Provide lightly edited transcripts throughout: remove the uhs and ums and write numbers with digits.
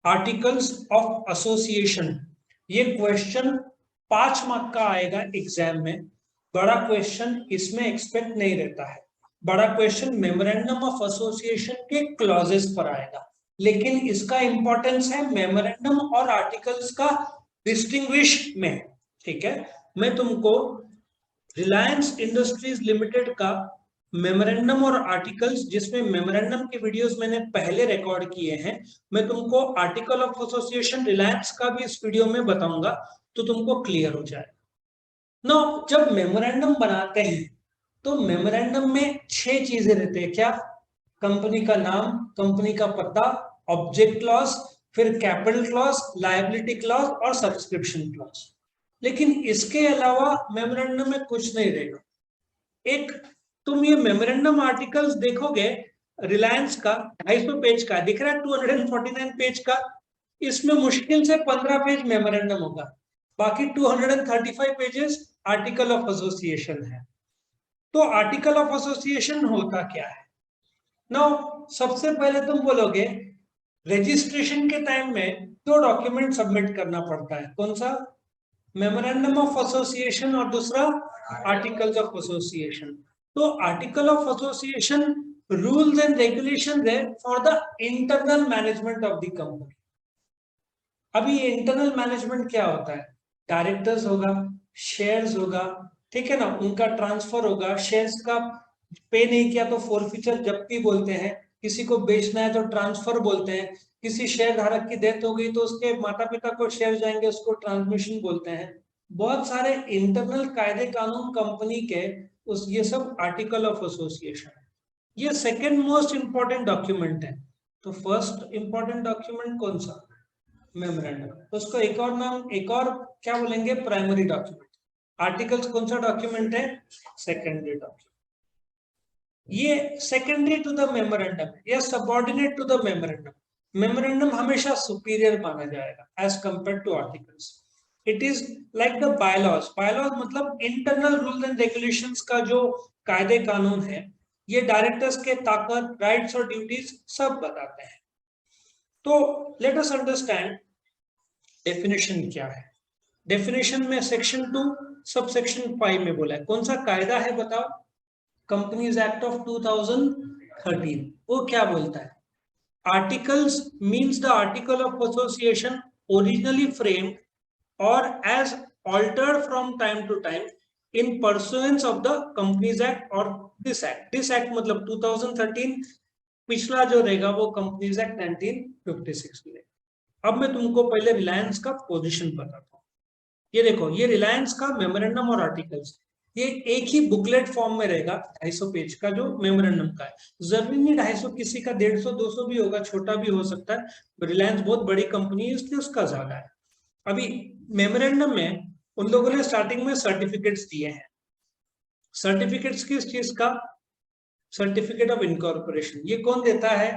Articles of association, ये question 5 mark का आएगा एग्जाम में। बड़ा क्वेश्चन इसमें एक्सपेक्ट नहीं रहता है। बड़ा क्वेश्चन मेमोरेंडम ऑफ एसोसिएशन के क्लॉजेस पर आएगा, लेकिन इसका इंपॉर्टेंस है मेमोरेंडम और आर्टिकल्स का डिस्टिंग्विश में। ठीक है, मैं तुमको रिलायंस इंडस्ट्रीज लिमिटेड का मेमोरेंडम और आर्टिकल्स, जिसमें मेमोरेंडम के वीडियोस मैंने पहले रिकॉर्ड किए हैं, मैं तुमको आर्टिकल ऑफ एसोसिएशन रिलायंस का भी इस वीडियो में बताऊंगा, तो तुमको क्लियर हो जाएगा। नो, जब मेमोरेंडम बनाते हैं तो मेमोरेंडम में 6 चीजें रहते हैं। क्या? कंपनी का नाम, कंपनी का पता, ऑब्जेक्ट क्लॉज, फिर कैपिटल क्लॉज, लायबिलिटी क्लॉज और सब्सक्रिप्शन क्लॉज। लेकिन इसके अलावा मेमोरेंडम में कुछ नहीं रहेगा। एक तुम ये मेमोरेंडम आर्टिकल्स देखोगे, रिलायंस का 250 पेज का दिख रहा है, 249 पेज का, इसमें मुश्किल से 15 पेज मेमोरेंडम होगा, बाकी 235 पेजेस आर्टिकल ऑफ एसोसिएशन है। तो आर्टिकल ऑफ एसोसिएशन होता क्या है? नाउ सबसे पहले तुम बोलोगे रजिस्ट्रेशन के टाइम में 2 डॉक्यूमेंट सबमिट करना पड़ता है। कौन सा? मेमोरेंडम ऑफ एसोसिएशन और दूसरा आर्टिकल्स ऑफ एसोसिएशन। तो article of association rules and regulation है for the internal management of the company. अभी ये इंटरनल मैनेजमेंट क्या होता है? डायरेक्टर्स होगा, शेयर्स होगा, ठीक है ना, उनका ट्रांसफर होगा, शेयर्स का पे नहीं किया तो फोरफीचर जब्ती बोलते हैं, किसी को बेचना है तो ट्रांसफर बोलते हैं, किसी शेयर धारक की डेथ हो गई तो उसके माता पिता को शेयर जाएंगे, उसको ट्रांसमिशन बोलते हैं। बहुत सारे इंटरनल कायदे कानून कंपनी के, उस ये सब आर्टिकल ऑफ एसोसिएशन है। ये सेकेंड मोस्ट इंपॉर्टेंट डॉक्यूमेंट है। तो फर्स्ट इंपॉर्टेंट डॉक्यूमेंट कौन सा? मेमोरेंडम। उसको एक और नाम, एक और क्या बोलेंगे? Primary document. आर्टिकल्स कौन सा डॉक्यूमेंट है? Secondary document. ये सेकेंडरी टू द मेमोरेंडम या subordinate to the memorandum. Memorandum हमेशा सुपीरियर माना जाएगा as compared to articles. It is like the bylaws. Bylaws मतलब इंटरनल रूल्स एंड रेगुलेशंस का जो कायदे कानून है, ये डायरेक्टर्स के ताकत, राइट्स और ड्यूटीज सब बताते हैं। तो लेट अस अंडरस्टैंड डेफिनेशन क्या है। डेफिनेशन में सेक्शन 2 सब सेक्शन 5 में बोला है। कौन सा कायदा है बताओ? Companies act of 2013। वो क्या बोलता है? Articles means the article of association originally framed और as altered from time to time in pursuance of the companies act और दिस एक्ट। दिस एक्ट मतलब 2013, पिछला जो रहेगा वो कंपनीज एक्ट 1956 में। अब मैं तुमको पहले रिलायंस का पोजीशन बताता हूँ। ये देखो, ये रिलायंस का मेमोरेंडम और आर्टिकल्स, ये एक ही बुकलेट फॉर्म में रहेगा, 250 पेज का जो मेमोरेंडम का है। जरूरी नहीं 250, किसी का 150 200 भी होगा, छोटा भी हो सकता है। रिलायंस बहुत बड़ी कंपनी है इसलिए उसका ज्यादा है। अभी मेमोरेंडम में उन लोगों ने स्टार्टिंग में सर्टिफिकेट्स दिए हैं। सर्टिफिकेट्स किस चीज का? Certificate of incorporation. ये कौन देता है?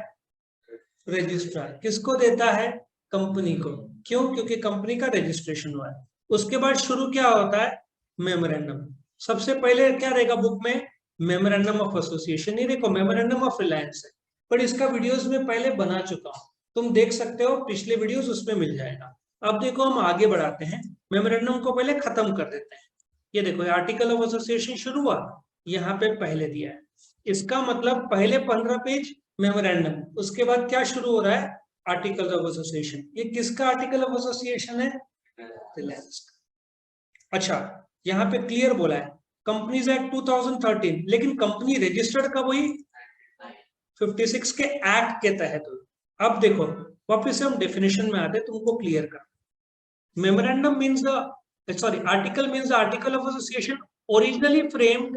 रजिस्ट्रार। किसको देता है? कंपनी को। क्यों? क्योंकि कंपनी का रजिस्ट्रेशन हुआ है। उसके बाद शुरू क्या होता है? मेमोरेंडम। सबसे पहले क्या रहेगा बुक में? Memorandum of association. ये देखो मेमोरेंडम ऑफ रिलायंस है, पर इसका वीडियोस में पहले बना चुका हूं, तुम देख सकते हो पिछले वीडियोस, उसमें मिल जाएगा। अब देखो हम आगे बढ़ाते हैं, मेमोरेंडम को पहले खत्म कर देते हैं। ये देखो आर्टिकल ऑफ एसोसिएशन शुरू हुआ, यहाँ पे पहले दिया है। इसका मतलब पहले 15 पेज मेमोरेंडम, उसके बाद क्या शुरू हो रहा है? Article of association. ये किसका आर्टिकल ऑफ एसोसिएशन है? रिलायंस का। अच्छा, यहाँ पे क्लियर बोला है कंपनीज एक्ट 2013, लेकिन कंपनी रजिस्टर्ड कब हुई? 56 के एक्ट के तहत हुई। अब देखो वापिस से हम डेफिनेशन में आते, तुमको क्लियर कर। Memorandum means the sorry article means the article of association originally framed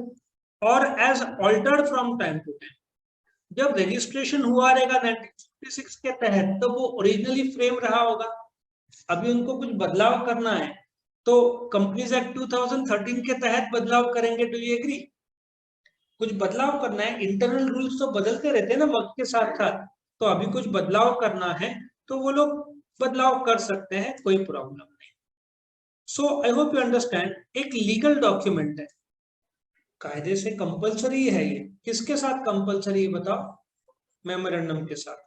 और as altered from time to time. जब रजिस्ट्रेशन हुआ रहेगा 1956 के तहत, तो वो ओरिजिनली फ्रेम रहा होगा। अभी उनको कुछ बदलाव करना है तो कंपनीज एक्ट 2013 के तहत बदलाव करेंगे। Do you agree? कुछ बदलाव करना है, इंटरनल रूल्स तो बदलते रहते हैं ना वक्त के साथ साथ, तो अभी कुछ बदलाव करना है तो वो लोग बदलाव कर सकते हैं, कोई प्रॉब्लम नहीं। सो आई होप यू अंडरस्टैंड। एक लीगल डॉक्यूमेंट है, कायदे से कंपलसरी है। ये किसके साथ कंपलसरी है बताओ? मेमोरेंडम के साथ।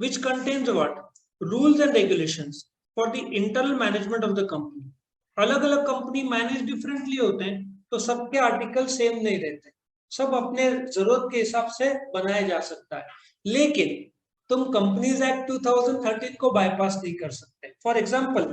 Which contains what? Rules and regulations for the internal management of the company. अलग अलग कंपनी मैनेज डिफरेंटली होते हैं, तो सबके आर्टिकल सेम नहीं रहते, सब अपने जरूरत के हिसाब से बनाया जा सकता है। लेकिन तुम कंपनीज एक्ट 2013 को बाईपास नहीं कर सकते। फॉर एग्जाम्पल,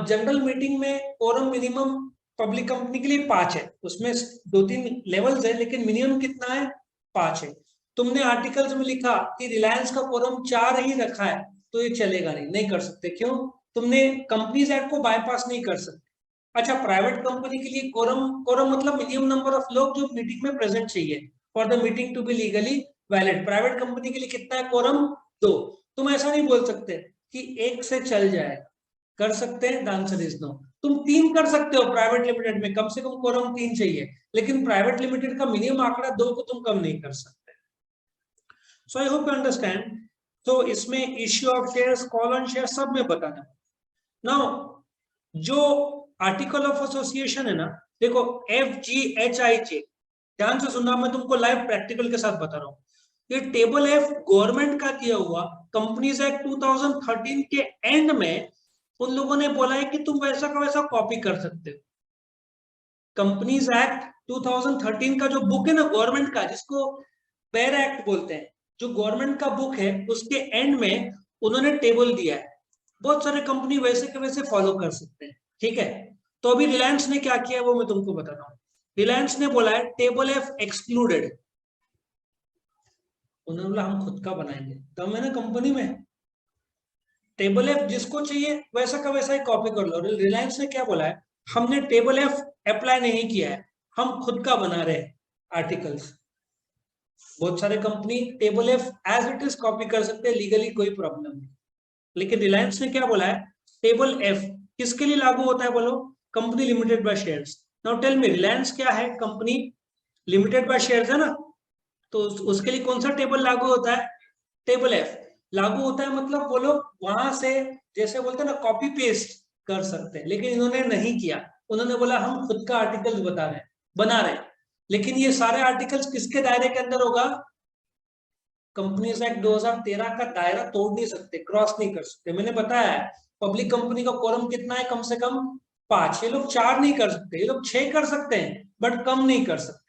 जनरल मीटिंग में कोरम मिनिमम पब्लिक कंपनी के लिए 5 है, उसमें 2-3 लेवल्स है, लेकिन मिनिमम कितना है? 5 है। तुमने आर्टिकल्स में लिखा कि रिलायंस का कोरम 4 ही रखा है, तो ये चलेगा नहीं, नहीं कर सकते। क्यों? तुमने कंपनीज एक्ट को बाईपास नहीं कर सकते। अच्छा, प्राइवेट कंपनी के लिए कोरम कोरम मतलब मिनिमम नंबर ऑफ लोग जो मीटिंग में प्रेजेंट चाहिए for the meeting to be legally valid. Private company के लिए कितना है कोरम? 2। तुम ऐसा नहीं बोल सकते कि 1 से चल जाए। कर सकते हैं? The answer is no. तुम 3 कर सकते हो, प्राइवेट लिमिटेड में कम से कम कोरम 3 चाहिए, लेकिन प्राइवेट लिमिटेड का मिनिमम आंकड़ा 2 को तुम कम नहीं कर सकते। सो आई होप यू अंडरस्टैंड। तो इसमें issue of shares, call on share सब में बताना। नाउ जो आर्टिकल ऑफ एसोसिएशन है ना, देखो FGHIJ, ध्यान से सुनना, मैं तुमको लाइव प्रैक्टिकल के साथ बता रहा हूँ। ये टेबल F गवर्नमेंट का दिया हुआ, कंपनीज एक्ट 2013 के एंड में उन लोगों ने बोला है कि तुम वैसा का वैसा कॉपी कर सकते हो। कंपनीज एक्ट 2013 का जो बुक है ना गवर्नमेंट का, जिसको पेयर एक्ट बोलते हैं, जो गवर्नमेंट का बुक है, उसके एंड में उन्होंने टेबल दिया है। बहुत सारे कंपनी वैसे के वैसे फॉलो कर सकते हैं, ठीक है। तो अभी रिलायंस ने क्या किया वो मैं तुमको बता रहा हूँ। रिलायंस ने बोला है टेबल F एक्सक्लूडेड। उन्होंने बोला हम खुद का बनाएंगे, तो मैंने कंपनी में टेबल F जिसको चाहिए वैसा का वैसा ही कॉपी कर लो। रिलायंस ने क्या बोला है, हमने टेबल F अप्लाई नहीं किया है, हम खुद का बना रहे हैं आर्टिकल्स। बहुत सारे company table F as it is copy कर सकते हैं, लीगली कोई प्रॉब्लम नहीं। लेकिन रिलायंस ने क्या बोला है, टेबल F किसके लिए लागू होता है बोलो? Company limited by shares. Now tell me, Reliance क्या है? कंपनी लिमिटेड बाय शेयर्स है ना, तो उसके लिए कौन सा टेबल लागू होता है? टेबल F लागू होता है। मतलब वो लोग वहां से जैसे बोलते हैं ना कॉपी पेस्ट कर सकते हैं, लेकिन इन्होंने नहीं किया। उन्होंने बोला हम खुद का आर्टिकल बना रहे हैं। लेकिन ये सारे आर्टिकल्स किसके दायरे के अंदर होगा? कंपनीज एक्ट 2013 का दायरा तोड़ नहीं सकते, क्रॉस नहीं कर सकते। मैंने बताया है पब्लिक कंपनी का कोरम कितना है, कम से कम 5। ये लोग 4 नहीं कर सकते, ये लोग 6 कर सकते हैं, बट कम नहीं कर सकते।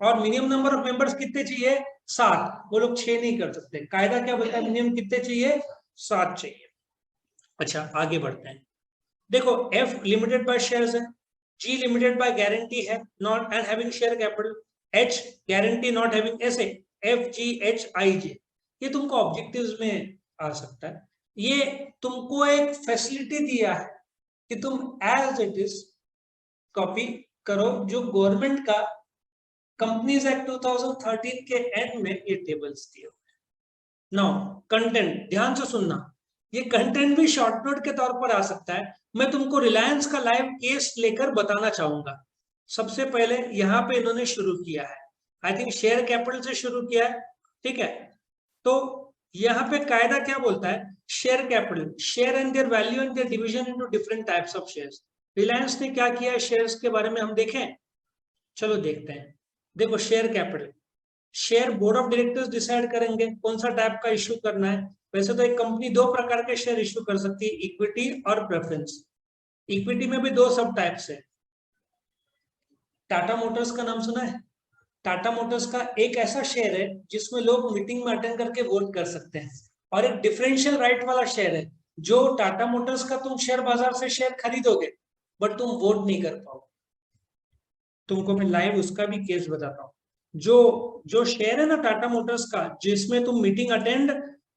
और मिनिमम नंबर ऑफ मेंबर्स कितने चाहिए? 7। वो लोग 6 नहीं कर सकते। कायदा क्या बोलता है? मिनिमम कितने चाहिए? 7 चाहिए। अच्छा, आगे बढ़ते हैं। देखो, F लिमिटेड बाय शेयर्स है, G लिमिटेड बाय गारंटी है not and having share capital, H guarantee not having, ऐसे FGHIJ। ये तुमको ऑब्जेक्टिव्स में आ सकता है। ये तुमको एक फैसिलिटी दिया है कि तुम एज इट इज कॉपी करो, जो गवर्नमेंट का कंपनीज एक्ट 2013 के एंड में ये टेबल्स दिए हुए। नाउ कंटेंट, ध्यान से सुनना, ये कंटेंट भी शॉर्ट नोट के तौर पर आ सकता है। मैं तुमको रिलायंस का लाइव केस लेकर बताना चाहूंगा। सबसे पहले यहाँ पे इन्होंने शुरू किया है, आई थिंक शेयर कैपिटल से शुरू किया है, ठीक है। तो यहाँ पे कायदा क्या बोलता है? Share capital, share and their value and their division into different types of shares. Reliance ने क्या किया है शेयर्स के बारे में हम देखें, चलो देखते हैं। देखो, share capital, share board of directors decide करेंगे कौन सा टाइप का इश्यू करना है। वैसे तो एक कंपनी 2 प्रकार के शेयर इश्यू कर सकती है, इक्विटी और प्रेफरेंस। इक्विटी में भी 2 सब टाइप्स है। टाटा मोटर्स का नाम सुना है? टाटा मोटर्स का एक ऐसा शेयर है जिसमें लोग मीटिंग में अटेंड करके वोट कर सकते हैं, और एक डिफरेंशियल राइट वाला शेयर है, जो टाटा मोटर्स का तुम शेयर बाजार से शेयर खरीदोगे बट तुम वोट नहीं कर पाओगे। तुमको मैं लाइव उसका भी केस बताता हूँ। जो जो शेयर है ना टाटा मोटर्स का, जिसमें तुम मीटिंग अटेंड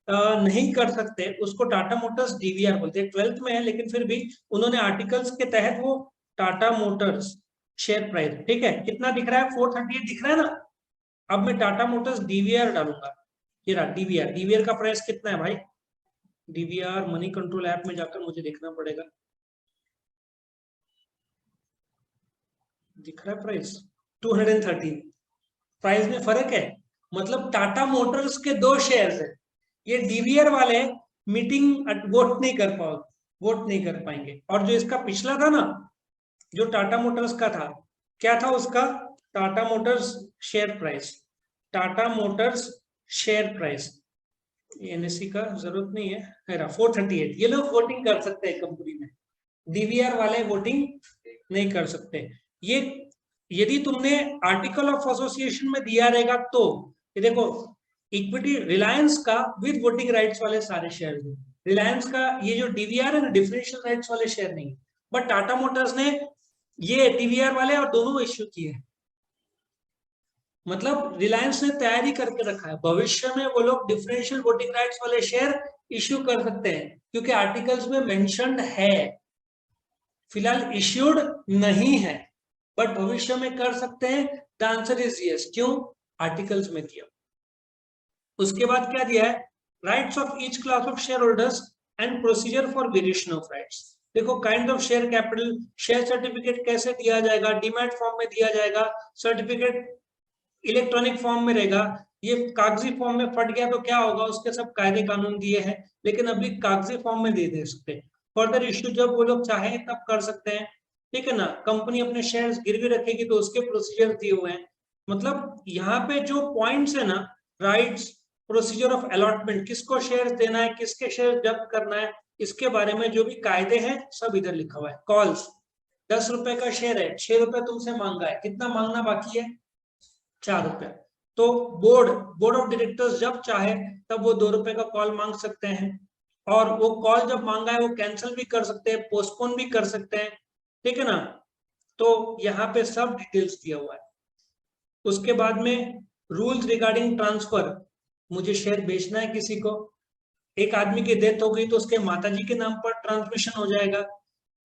नहीं कर सकते, उसको टाटा मोटर्स DVR बोलते हैं। 12th में है, लेकिन फिर भी उन्होंने आर्टिकल्स के तहत वो टाटा मोटर्स शेयर प्राइस, ठीक है, कितना दिख रहा है? 438 दिख रहा है ना। अब मैं टाटा मोटर्स DVR डालूंगा, ये रहा DVR। DVR का प्राइस कितना है भाई? DVR मनी कंट्रोल ऐप में जाकर मुझे देखना पड़ेगा, दिख रहा है प्राइस 213। प्राइस में फर्क है, मतलब टाटा मोटर्स के 2 शेयर्स है। ये DVR वाले मीटिंग वोट नहीं कर पाओ, वोट नहीं कर पाएंगे। और जो इसका पिछला था ना, जो टाटा मोटर्स का था, क्या था उसका? Tata Motors share price, Tata Motors share price, NSC का जरूरत नहीं है, 438। ये लोग वोटिंग कर सकते हैं कंपनी में, डीवीआर वाले वोटिंग नहीं कर सकते। ये यदि तुमने आर्टिकल ऑफ एसोसिएशन में दिया रहेगा तो ये देखो, इक्विटी रिलायंस का विद वोटिंग राइट्स वाले सारे शेयर हैं। रिलायंस का ये जो डीवीआर है ना, डिफरेंशियल राइट्स वाले शेयर नहीं, बट टाटा मोटर्स ने ये डीवीआर वाले और दोनों इश्यू किए हैं। मतलब रिलायंस ने तैयारी करके रखा है, भविष्य में वो लोग डिफरेंशियल वोटिंग राइट्स वाले शेयर इश्यू कर सकते हैं, क्योंकि आर्टिकल्स में मेंशन्ड है। फिलहाल इश्यूड नहीं है, बट भविष्य में कर सकते हैं। The answer is yes. क्यों? आर्टिकल्स में दिया। उसके बाद क्या दिया है? Rights of each class of share holders and procedure for variation of rights. देखो, kind of share capital, share certificate कैसे दिया जाएगा, डीमैट फॉर्म में दिया जाएगा, सर्टिफिकेट इलेक्ट्रॉनिक फॉर्म में रहेगा, ये कागजी फॉर्म में फट गया तो क्या होगा, उसके सब कायदे कानून दिए हैं, लेकिन अभी कागजी फॉर्म में दे सकते। फर्दर इश्यू जब वो लोग चाहे तब कर सकते हैं, ठीक है ना। कंपनी अपने शेयर्स गिरवी रखेगी तो उसके प्रोसीजर दिए हुए हैं। मतलब यहाँ पे जो पॉइंट्स है ना, राइट्स, प्रोसीजर ऑफ अलॉटमेंट, किसको शेयर देना है, किसके शेयर जब्त करना है, इसके बारे में जो भी कायदे हैं सब इधर लिखा हुआ है। कॉल्स, 10 रुपए का शेयर है, 6 रुपए तुमसे मांगा है, कितना मांगना बाकी है? 4 रुपए। तो बोर्ड ऑफ डायरेक्टर्स जब चाहे तब वो 2 रुपए का कॉल मांग सकते हैं, और वो कॉल जब मांगा है वो कैंसिल भी कर सकते हैं, पोस्टपोन भी कर सकते हैं, ठीक है ना। तो यहाँ पे सब डिटेल्स दिया हुआ है। उसके बाद में रूल्स रिगार्डिंग ट्रांसफर, मुझे शेयर बेचना है किसी को, एक आदमी की डेथ हो गई तो उसके माताजी के नाम पर ट्रांसमिशन हो जाएगा।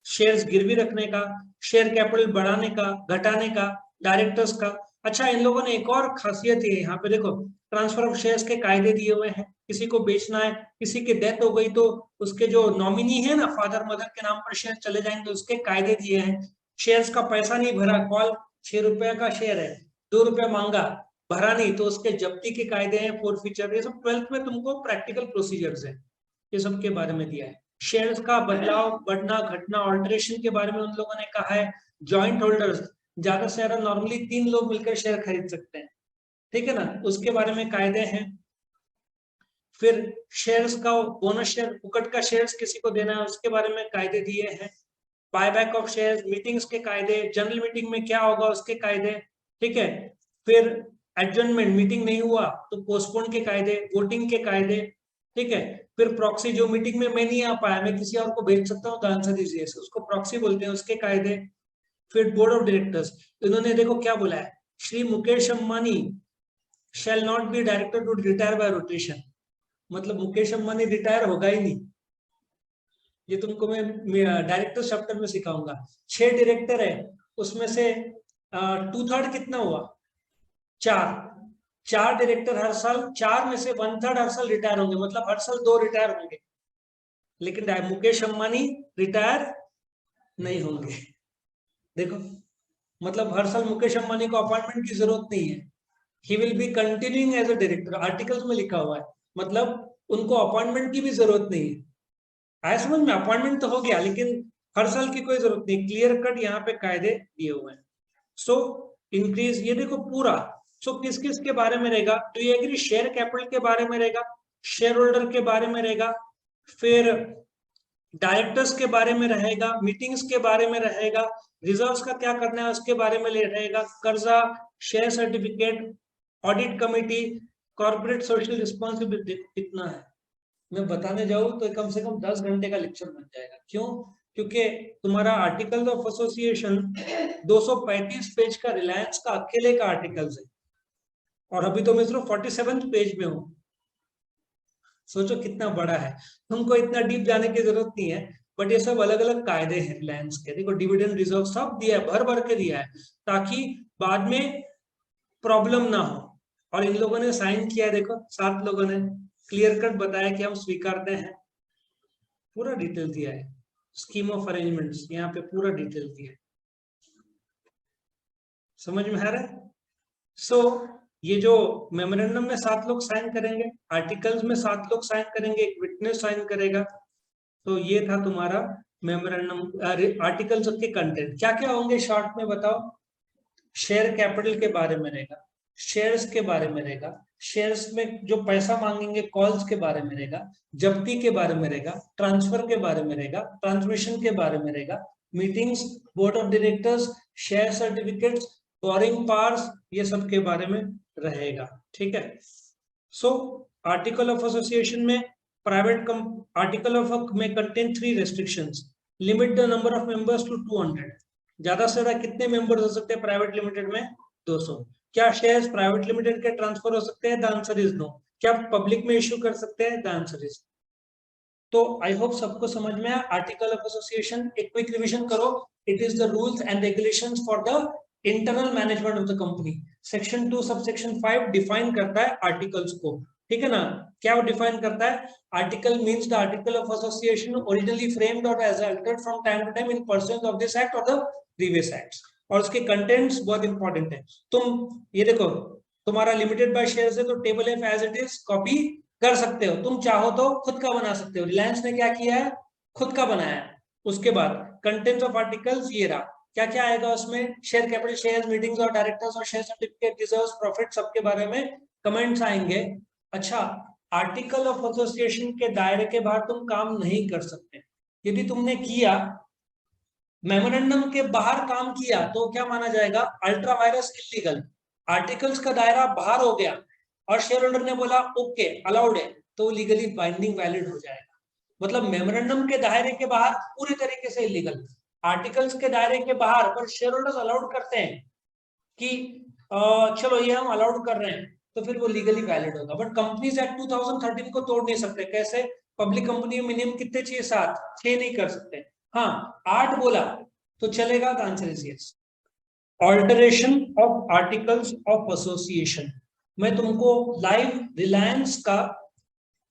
शेयर्स गिरवी रखने का, शेयर कैपिटल बढ़ाने का, घटाने का, डायरेक्टर्स का। अच्छा, इन लोगों ने एक और खासियत है यहाँ पे, देखो ट्रांसफर ऑफ शेयर्स के कायदे दिए हुए हैं। किसी को बेचना है, किसी की डेथ हो गई तो उसके जो नॉमिनी है ना, फादर मदर के नाम पर शेयर चले जाएंगे, उसके कायदे दिए हैं। शेयर्स का पैसा नहीं भरा, कॉल 6 रुपए का शेयर है, 2 रुपए मांगा, भरा नहीं तो उसके जब्ती के कायदे हैं, फोरफीचर, ये सब 12th में तुमको प्रैक्टिकल प्रोसीजर्स है, ये सब के बारे में दिया है। शेयर्स का बदलाव, बढ़ना, घटना, ऑल्टरेशन के बारे में उन लोगों ने कहा है। जॉइंट होल्डर्स, ज्यादा से ज्यादा नॉर्मली 3 लोग मिलकर शेयर खरीद सकते हैं, ठीक है ना, उसके बारे में कायदे हैं। फिर शेयर्स का बोनस शेयर, फुकट का शेयर्स किसी को देना है, उसके बारे में कायदे दिए हैं। बायबैक ऑफ शेयर्स, मीटिंग्स के कायदे, जनरल मीटिंग में क्या होगा उसके कायदे, ठीक है। फिर एडजर्नमेंट, मीटिंग नहीं हुआ तो पोस्टपोन के कायदे, वोटिंग के कायदे, ठीक है। फिर प्रॉक्सी, जो मीटिंग में मैं नहीं आ पाया, मैं किसी और को भेज सकता हूँ, द आंसर इज यस, उसको प्रॉक्सी बोलते हैं, उसके कायदे। फिर बोर्ड ऑफ डायरेक्टर्स, इन्होंने देखो क्या बोला है, Shri Mukesh Ambani shall not be director to retire by rotation. मतलब मुकेश अंबानी रिटायर होगा ही नहीं, ये तुमको मैं डायरेक्टर चैप्टर में सिखाऊंगा। 6 डायरेक्टर है, उसमें से 2/3 कितना हुआ? 4 डायरेक्टर हर साल, 4 में से 1/3 हर साल रिटायर होंगे, मतलब हर साल 2 रिटायर होंगे, लेकिन मुकेश अंबानी रिटायर नहीं होंगे। देखो, मतलब हर साल मुकेश अंबानी को अपॉइंटमेंट की जरूरत नहीं है, he will be continuing as a director, articles में लिखा हुआ है। मतलब उनको अपॉइंटमेंट की भी जरूरत नहीं है। आया समझ में? अपॉइंटमेंट तो हो गया, लेकिन हर साल की कोई जरूरत नहीं, क्लियर कट यहाँ पे कायदे दिए हुए हैं। सो इंक्रीज, ये देखो पूरा। सो किस किस के बारे में रहेगा, तो ये एग्री, शेयर कैपिटल के बारे में रहेगा, शेयर होल्डर के बारे में रहेगा, फिर डायरेक्टर्स के बारे में रहेगा, मीटिंग्स के बारे में रहेगा, रिजर्व्स का क्या करना है उसके बारे में रहेगा, कर्जा, share certificate, audit committee, corporate social responsibility. कितना है, मैं बताने जाऊं तो कम से कम 10 घंटे का लेक्चर बन जाएगा। क्यों? क्योंकि तुम्हारा आर्टिकल ऑफ एसोसिएशन 235 पेज का, रिलायंस का अकेले का आर्टिकल्स है, और अभी तो मैं सिर्फ 47 पेज में हूं। सोचो कितना बड़ा है, तुमको इतना डीप जाने की जरूरत नहीं है, बट ये सब अलग अलग कायदे हैं रिलायंस के। देखो, डिविडेंड रिजर्व सब दिया है, भर भर के दिया है, ताकि बाद में प्रॉब्लम ना हो। और इन लोगों ने साइन किया है, देखो 7 लोगों ने क्लियर कट बताया कि हम स्वीकारते हैं, पूरा डिटेल दिया है। स्कीम ऑफ अरेंजमेंट्स यहाँ पे पूरा डिटेल दिया है, समझ में आ रहा है? सो ये जो मेमोरेंडम में 7 लोग साइन करेंगे, आर्टिकल्स में 7 लोग साइन करेंगे, एक विटनेस साइन करेगा। तो ये था तुम्हारा मेमोरेंडम, आर्टिकल्स के कंटेंट क्या क्या होंगे शॉर्ट में बताओ। शेयर कैपिटल के बारे में रहेगा, शेयर्स के बारे में रहेगा, शेयर्स में जो पैसा मांगेंगे कॉल्स के बारे में रहेगा, जब्ती के बारे में रहेगा, ट्रांसफर के बारे में रहेगा, ट्रांसमिशन के बारे में रहेगा, meetings, board of directors, share certificates, borrowing powers, ये सब के बारे में रहेगा। ठीक है। सो आर्टिकल ऑफ एसोसिएशन में प्राइवेट आर्टिकल ऑफ में contain 3 restrictions. Limit the number of members to 200। ज्यादा से ज्यादा कितने मेंबर्स हो सकते हैं प्राइवेट लिमिटेड में? 200। क्या शेयर्स प्राइवेट लिमिटेड के ट्रांसफर हो सकते हैं? The answer is no. क्या पब्लिक में इश्यू कर सकते हैं? The answer is. तो आई होप सबको समझ में आया आर्टिकल ऑफ एसोसिएशन। एक क्विक रिवीजन करो। It is the rules and regulations for the internal management of the company. Section 2 subsection 5 define करता है आर्टिकल्स को। ठीक है ना? क्या वो डिफाइन करता है? Article means the article of association originally framed और as altered from time to time in pursuance of this act और द प्रीवियस एक्ट्स। और उसके कंटेंट्स बहुत इंपॉर्टेंट है। तुम ये देखो, तुम्हारा लिमिटेड बाय शेयर्स है तो table F as it is copy कर सकते हो। तुम चाहो तो खुद का बना सकते हो। रिलायंस ने क्या किया है? खुद का बनाया है। उसके बाद कंटेंट्स ऑफ आर्टिकल्स ये रहा। क्या क्या आएगा उसमें? शेयर कैपिटल, शेयर मीटिंग्स और डायरेक्टर्स और शेयर सर्टिफिकेट, रिजर्व्स, प्रॉफिट, सबके बारे में कमेंट्स आएंगे। अच्छा, आर्टिकल ऑफ एसोसिएशन के दायरे के बाहर तुम काम नहीं कर सकते। यदि तुमने किया, मेमोरेंडम के बाहर काम किया, तो क्या माना जाएगा? Ultra vires illegal. आर्टिकल्स का दायरा बाहर हो गया और शेयर होल्डर ने बोला ओके अलाउड है, तो लीगली बाइंडिंग वैलिड हो जाएगा। मतलब मेमोरेंडम के दायरे के बाहर पूरी तरीके से इलीगल, आर्टिकल्स के दायरे के बाहर पर शेयर होल्डर्स अलाउड करते हैं कि चलो ये हम अलाउड कर रहे हैं, तो फिर वो लीगली वैलिड होगा। बट कंपनीज एक्ट 2013 को तोड़ नहीं सकते। कैसे? पब्लिक कंपनी में मिनिमम कितने चाहिए? 7, 6 नहीं कर सकते। हाँ, 8 बोला तो चलेगा। The answer is yes. Alteration of articles of association. मैं तुमको लाइव रिलायंस का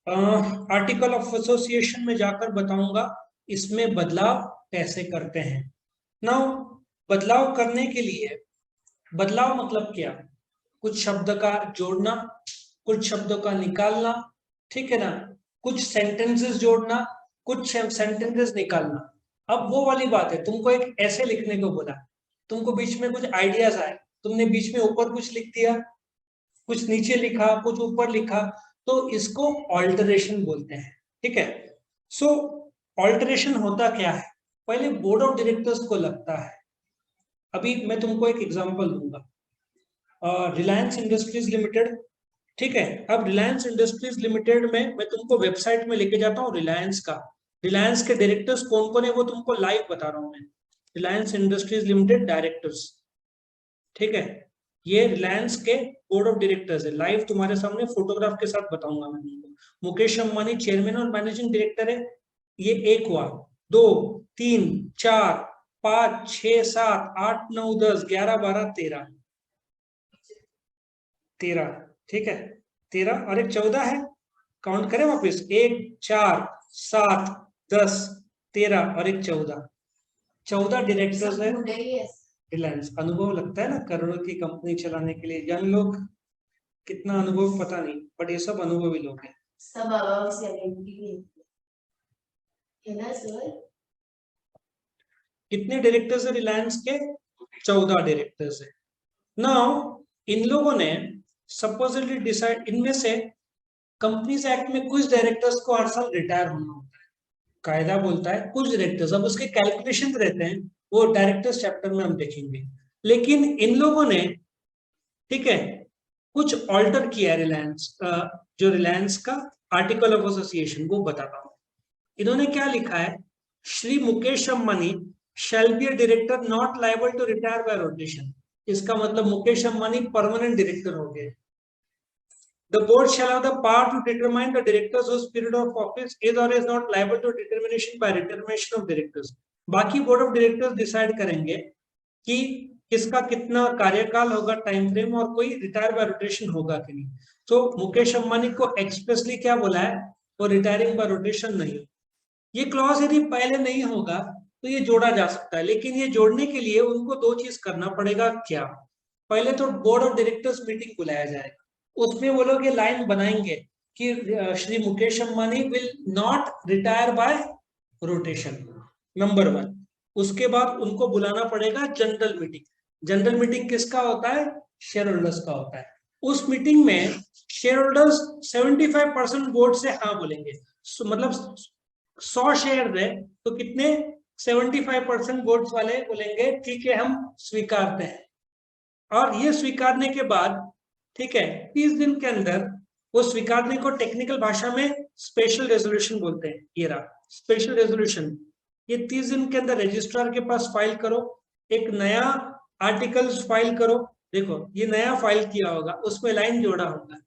आर्टिकल ऑफ एसोसिएशन में जाकर बताऊंगा इसमें बदलाव कैसे करते हैं। नाउ बदलाव करने के लिए, बदलाव मतलब क्या? कुछ शब्द का जोड़ना, कुछ शब्दों का निकालना, ठीक है ना? कुछ सेंटेंसेस जोड़ना, कुछ सेंटेंसेस निकालना। अब वो वाली बात है, तुमको एक ऐसे लिखने को बोला, तुमको बीच में कुछ आइडियाज आए, तुमने बीच में ऊपर कुछ लिख दिया, कुछ नीचे लिखा, कुछ ऊपर लिखा, तो इसको ऑल्टरेशन बोलते हैं। ठीक है। सो ऑल्टरेशन होता क्या है? पहले बोर्ड ऑफ डायरेक्टर्स को लगता है। अभी मैं तुमको एक एग्जांपल दूंगा। रिलायंस इंडस्ट्रीज लिमिटेड, ठीक है। अब रिलायंस इंडस्ट्रीज लिमिटेड में मैं तुमको वेबसाइट में लेके जाता हूँ रिलायंस का। रिलायंस के डायरेक्टर्स कौन कौन है वो तुमको लाइव बता रहा हूँ मैं। रिलायंस इंडस्ट्रीज लिमिटेड डायरेक्टर्स, ठीक है। ये रिलायंस के बोर्ड ऑफ डायरेक्टर्स है। लाइव तुम्हारे सामने फोटोग्राफ के साथ बताऊंगा मैं तुमको। मुकेश अंबानी चेयरमैन और मैनेजिंग डायरेक्टर है। ये 1 हुआ, 2, 3, 4, 5, 6, 7, 8, 9, 10, 11, 12, 13, 13, ठीक है। 13 और एक 14 है। काउंट करें वापस, 1, 4, 7, 10, 13 और एक 14, 14 डायरेक्टर्स है रिलायंस। अनुभव लगता है ना, करोड़ों की कंपनी चलाने के लिए यंग लोग, कितना अनुभव पता नहीं, बट ये सब अनुभवी लोग हैं। सब है ना सर? कितने डायरेक्टर्स है रिलायंस के? 14 डायरेक्टर्स है। नाउ इन लोगों ने सपोजिटली डिसाइड, इनमें से कंपनीज एक्ट में कुछ डायरेक्टर्स को हर साल रिटायर होना होता है। कायदा बोलता है कुछ डायरेक्टर्स, अब उसके कैलकुलेशन रहते हैं, वो डायरेक्टर्स चैप्टर में हम देखेंगे। लेकिन इन लोगों ने, ठीक है, कुछ ऑल्टर किया रिलायंस, जो रिलायंस का आर्टिकल ऑफ एसोसिएशन, वो बताता हूं। इन्होंने क्या लिखा है? Shri Mukesh Ambani shall be a director not liable to retire by rotation. इसका मतलब मुकेश अंबानी परमानेंट डायरेक्टर हो गए। The board shall have the power to determine the directors whose period of office is or is not liable to determination by determination of directors. बाकी board of directors decide करेंगे कि किसका कितना कार्यकाल होगा, time frame, और कोई retire by rotation होगा कि नहीं। तो मुकेश अंबानी को एक्सप्रेसली क्या बोला है? वो रिटायरिंग बाय रोटेशन नहीं। ये क्लॉज यदि पहले नहीं होगा तो ये जोड़ा जा सकता है, लेकिन ये जोड़ने के लिए उनको 2 चीज करना पड़ेगा। क्या? पहले तो बोर्ड ऑफ डायरेक्टर्स मीटिंग बुलाया जाएगा, उसमें वो लोग ये लाइन बनाएंगे कि Shri Mukesh Ambani will not retire by rotation, number 1। उसके बाद उनको बुलाना पड़ेगा जनरल मीटिंग। जनरल मीटिंग किसका होता है? शेयर होल्डर्स का होता है। उस मीटिंग में शेयर होल्डर्स 75% वोट से हाँ बोलेंगे। मतलब 100 शेयर है तो कितने? 75% वोट्स वाले बोलेंगे ठीक है हम स्वीकारते हैं। और ये स्वीकारने के बाद ठीक है 30 दिन के अंदर वो स्वीकारने को टेक्निकल भाषा में स्पेशल रेजोल्यूशन बोलते हैं। ये रहा स्पेशल रेजोल्यूशन। ये 30 दिन के अंदर रजिस्ट्रार के पास फाइल करो, एक नया आर्टिकल्स फाइल करो। देखो ये नया फाइल किया होगा, उसमें लाइन जोड़ा होगा,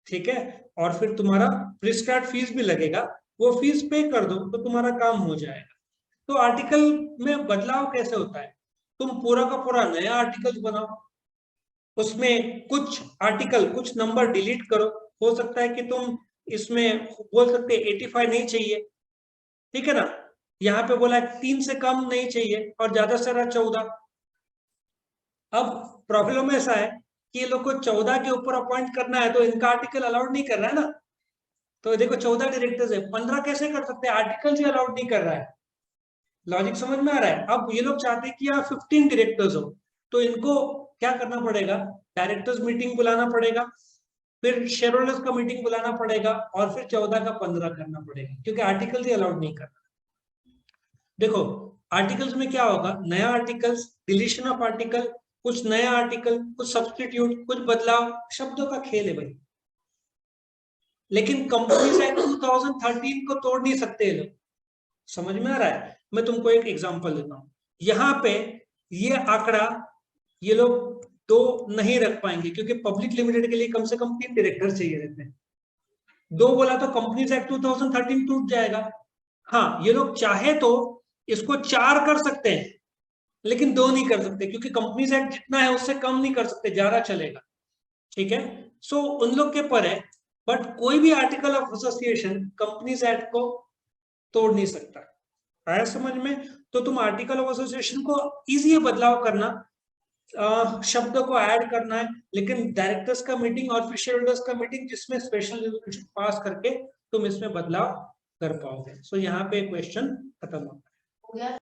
ठीक है। और फिर तुम्हारा प्रिस्क्राइब्ड फीस भी लगेगा, वो फीस पे कर दो तो तुम्हारा काम हो जाएगा। तो आर्टिकल में बदलाव कैसे होता है? तुम पूरा का पूरा नया आर्टिकल बनाओ, उसमें कुछ आर्टिकल कुछ नंबर डिलीट करो। हो सकता है कि तुम इसमें बोल सकते 85 नहीं चाहिए, ठीक है ना। यहाँ पे बोला 3 से कम नहीं चाहिए और ज्यादा से ज्यादा 14। अब प्रॉब्लम ऐसा है कि ये लोग को 14 के ऊपर अपॉइंट करना है तो इनका आर्टिकल अलाउड नहीं कर रहा है ना। तो देखो 14 डायरेक्टर्स है, 15 कैसे कर सकते हैं? आर्टिकल ही अलाउड नहीं कर रहा है। लॉजिक समझ में आ रहा है? अब ये लोग चाहते हैं कि आप 15 डायरेक्टर्स हो, तो इनको क्या करना पड़ेगा? डायरेक्टर्स मीटिंग बुलाना पड़ेगा, फिर शेयर होल्डर्स का मीटिंग बुलाना पड़ेगा और फिर 14 का 15 करना पड़ेगा, क्योंकि आर्टिकल ही अलाउड नहीं कर रहा। देखो आर्टिकल्स में क्या होगा? नया आर्टिकल्स, डिलीशन ऑफ आर्टिकल, कुछ नया आर्टिकल, कुछ सब्स्टिट्यूट, कुछ बदलाव, शब्दों का खेल है भाई। लेकिन कंपनीज एक्ट 2013 को तोड़ नहीं सकते लोग। समझ में आ रहा है? मैं तुमको एक एग्जांपल देता हूं। यहाँ पे ये आंकड़ा ये लोग तो नहीं रख पाएंगे, क्योंकि पब्लिक लिमिटेड के लिए कम से कम 3 डायरेक्टर चाहिए रहते हैं। 2 बोला तो कंपनीज एक्ट 2013 टूट जाएगा। हाँ ये लोग चाहे तो इसको 4 कर सकते हैं, लेकिन 2 नहीं कर सकते, क्योंकि कंपनीज एक्ट जितना है उससे कम नहीं कर सकते, ज्यादा चलेगा, ठीक है। सो उन लोग के पर है, बट कोई भी article of association companies act को तोड़ नहीं सकता। आया समझ में? तो तुम आर्टिकल ऑफ एसोसिएशन को इजी है बदलाव करना, शब्दों को ऐड करना है, लेकिन डायरेक्टर्स का मीटिंग और फिर शेयर होल्डर्स का मीटिंग जिसमें स्पेशल रेजोल्यूशन पास करके तुम इसमें बदलाव कर पाओगे। सो यहाँ पे क्वेश्चन खत्म होता है।